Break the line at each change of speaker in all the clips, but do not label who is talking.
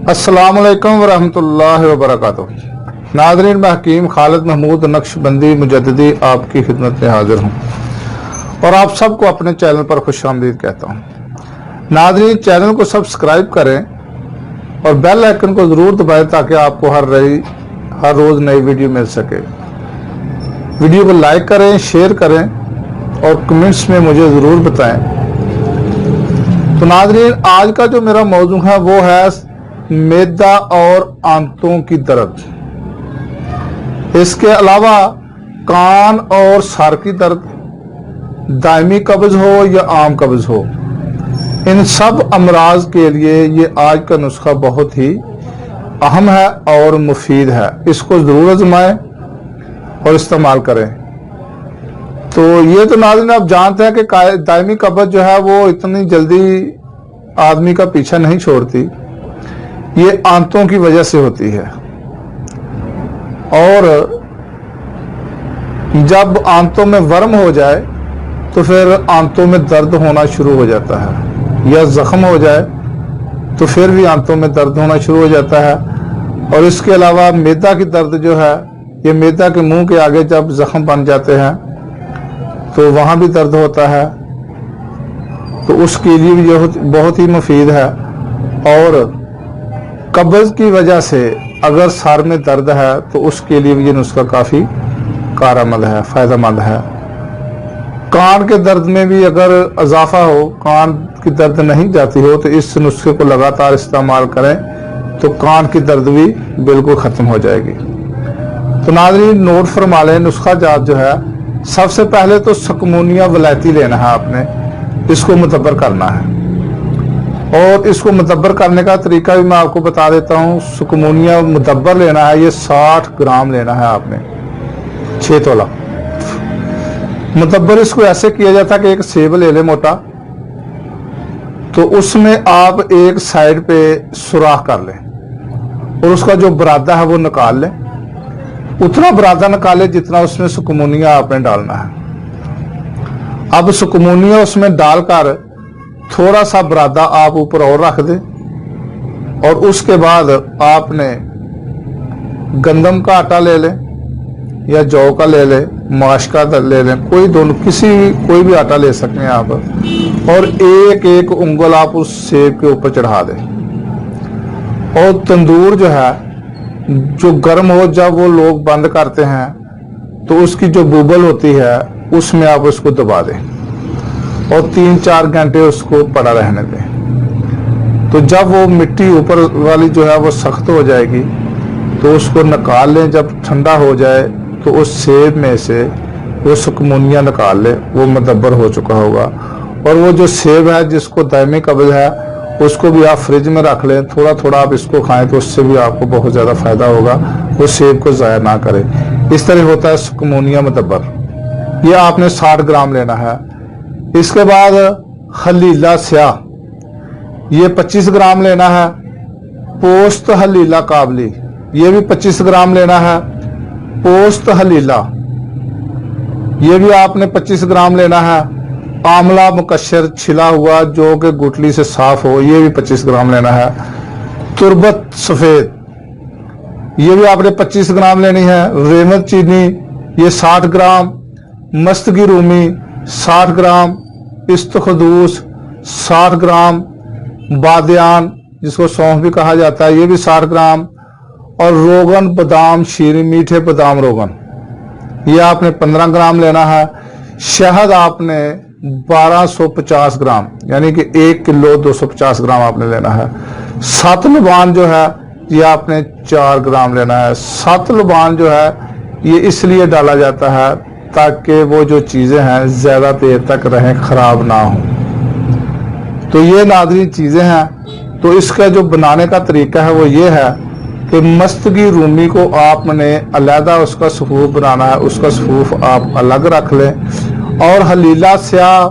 अस्सलाम वालेकुम वरहमतुल्लाहि वबरकातुहू। नाज़रीन, मैं हकीम खालिद महमूद नक्शबंदी मुजद्दिदी आपकी खिदमत में हाजिर हूँ और आप सबको अपने चैनल पर खुशामदीद कहता हूँ। नाज़रीन, चैनल को सब्सक्राइब करें और बेल आइकन को ज़रूर दबाएं ताकि आपको हर रोज़ नई वीडियो मिल सके। वीडियो को लाइक करें, शेयर करें और कमेंट्स में मुझे ज़रूर बताएं। तो नाज़रीन, आज का जो मेरा मौजू है वो है मैदा और आंतों की दर्द। इसके अलावा कान और सर की दर्द, दायमी कब्ज हो या आम कब्ज हो, इन सब अमराज के लिए ये आज का नुस्खा बहुत ही अहम है और मुफीद है। इसको जरूर आजमाएं और इस्तेमाल करें। तो ये तो नाज़रीन आप जानते हैं कि दायमी कब्ज जो है वो इतनी जल्दी आदमी का पीछा नहीं छोड़ती। ये आंतों की वजह से होती है और जब आंतों में वर्म हो जाए तो फिर आंतों में दर्द होना शुरू हो जाता है, या जख्म हो जाए तो फिर भी आंतों में दर्द होना शुरू हो जाता है। और इसके अलावा मैदा की दर्द जो है, ये मैदा के मुंह के आगे जब जख्म बन जाते हैं तो वहां भी दर्द होता है, तो उसके लिए भी ये बहुत ही मुफीद है। और कब्ज की वजह से अगर सर में दर्द है तो उसके लिए भी ये नुस्खा काफ़ी कारआमद है, फ़ायदेमंद है। कान के दर्द में भी अगर इजाफा हो, कान की दर्द नहीं जाती हो, तो इस नुस्खे को लगातार इस्तेमाल करें तो कान की दर्द भी बिल्कुल ख़त्म हो जाएगी। तो नाज़रीन नोट फरमा लें, नुस्खा जात जो है, सबसे पहले तो सुकमूनिया वलैती लेना है आपने, इसको मुतब्बर करना है। और इसको मुतब्बर करने का तरीका भी मैं आपको बता देता हूँ। सुकमूनिया मुतब्बर लेना है, ये 60 ग्राम लेना है आपने, 6 तोला। मुतब्बर इसको ऐसे किया जाता है कि एक सेब ले ले मोटा, तो उसमें आप एक साइड पे सुराख कर लें और उसका जो बरादा है वो निकाल लें। उतना बरादा निकाले जितना उसमें सुकमूनिया आपने डालना है। अब सुकमूनिया उसमें डालकर थोड़ा सा बरादा आप ऊपर और रख दें और उसके बाद आपने गंदम का आटा ले लें या जौ का ले लें, माश का ले लें, कोई भी आटा ले सकते हैं आप। और एक एक उंगल आप उस सेब के ऊपर चढ़ा दें और तंदूर जो है जो गर्म हो, जब वो लोग बंद करते हैं तो उसकी जो बुबल होती है उसमें आप उसको दबा दें और 3-4 घंटे उसको पड़ा रहने दें। तो जब वो मिट्टी ऊपर वाली जो है वो सख्त हो जाएगी तो उसको निकाल लें। जब ठंडा हो जाए तो उस सेब में से वो सुकमूनिया निकाल लें, वो मुदब्बर हो चुका होगा। और वो जो सेब है जिसको दायमी कब्ज है उसको भी आप फ्रिज में रख लें, थोड़ा थोड़ा आप इसको खाएं तो उससे भी आपको बहुत ज़्यादा फायदा होगा। वो सेब को ज़ाया ना करें। इस तरह होता है सुकमूनिया मुदब्बर। ये आपने 60 ग्राम लेना है। इसके बाद हलीला स्याह, ये 25 ग्राम लेना है। पोस्त हलीला काबली, ये भी 25 ग्राम लेना है। पोस्त हलीला, ये भी आपने 25 ग्राम लेना है। आमला मुकशर छिला हुआ जो कि गुठली से साफ हो, ये भी 25 ग्राम लेना है। तुरबत सफेद, ये भी आपने 25 ग्राम लेनी है। रेमत चीनी, ये 60 ग्राम। मस्तगी रूमी 60 ग्राम। इस्तखदूस 60 ग्राम। बादियान जिसको सौंफ भी कहा जाता है, ये भी 60 ग्राम। और रोगन बादाम शीरी, मीठे बादाम रोगन, ये आपने 15 ग्राम लेना है। शहद आपने 1250 ग्राम, यानी कि 1 किलो 250 ग्राम आपने लेना है। सतलबान जो है ये आपने 4 ग्राम लेना है। सतलबान जो है ये इसलिए डाला जाता है ताकि वो जो चीज़ें हैं ज़्यादा देर तक रहें, ख़राब ना हो। तो ये नाज़रीन चीज़ें हैं। तो इसका जो बनाने का तरीका है वो ये है कि मस्तगी रूमी को आपने अलहदा उसका सफूफ बनाना है, उसका सफूफ आप अलग रख लें। और हलीला स्याह,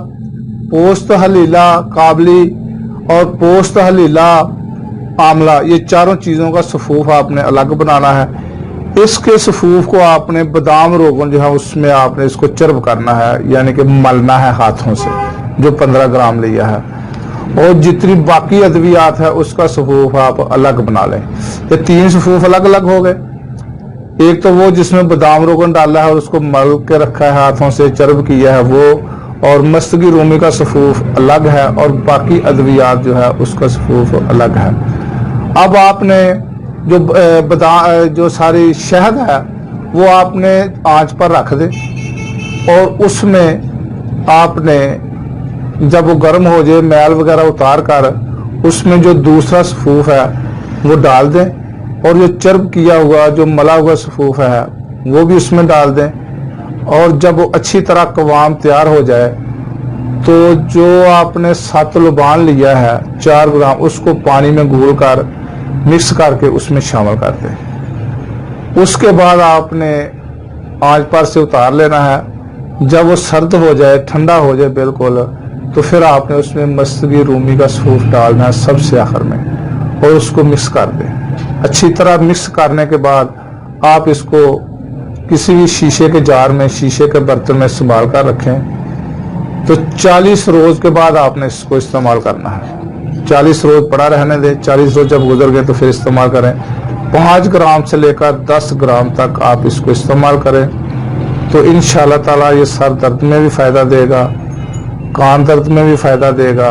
पोस्त हलीला काबली और पोस्त हलीला आमला, ये चारों चीज़ों का सफूफ आपने अलग बनाना है। इसके सफूफ को आपने बादाम रोगन जो है उसमें आपने इसको चर्ब करना है, यानी कि मलना है हाथों से, जो 15 ग्राम लिया है। और जितनी बाकी अद्वियात है उसका सफूफ आप अलग बना लें। ये 3 सफूफ अलग अलग हो गए। एक तो वो जिसमें बादाम रोगन डाला है और उसको मल के रखा है, हाथों से चर्ब किया है वो, और मस्तगी रूमी का सफूफ अलग है, और बाकी अद्वियात जो है उसका सफूफ अलग है। अब आपने जो जो सारी शहद है वो आपने आंच पर रख दे, और उसमें आपने जब वो गर्म हो जाए मैल वगैरह उतार कर उसमें जो दूसरा सफूफ है वो डाल दें, और जो चर्ब किया हुआ जो मला हुआ सफूफ है वो भी उसमें डाल दें। और जब वो अच्छी तरह कवाम तैयार हो जाए तो जो आपने 7 लुबान लिया है 4 ग्राम, उसको पानी में घोल कर मिक्स करके उसमें शामिल कर दें। उसके बाद आपने आंच पर से उतार लेना है। जब वो सर्द हो जाए, ठंडा हो जाए बिल्कुल, तो फिर आपने उसमें मस्तगी रूमी का सफूफ डालना है सबसे आखिर में, और उसको मिक्स कर दें। अच्छी तरह मिक्स करने के बाद आप इसको किसी भी शीशे के जार में, शीशे के बर्तन में संभाल कर रखें। तो 40 रोज के बाद आपने इसको इस्तेमाल करना है। 40 रोज पड़ा रहने दें। 40 रोज जब गुजर गए तो फिर इस्तेमाल करें। 5 ग्राम से लेकर 10 ग्राम तक आप इसको इस्तेमाल करें, तो इंशाअल्लाह ताला ये सर दर्द में भी फायदा देगा, कान दर्द में भी फायदा देगा,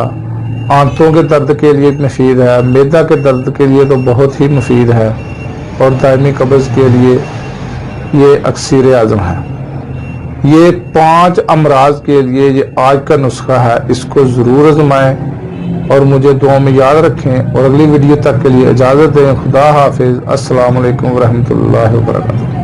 आंतों के दर्द के लिए मुफीद है, मैदा के दर्द के लिए तो बहुत ही मुफीद है, और दायमी कब्ज के लिए ये अक्सीर आज़म है। ये 5 अमराज के लिए ये आज का नुस्खा है, इसको ज़रूर आजमाएं और मुझे दुआ में याद रखें। और अगली वीडियो तक के लिए इजाज़त दें। खुदा हाफिज़। अस्सलाम वालेकुम व रहमतुल्लाहि व बरकातुहू।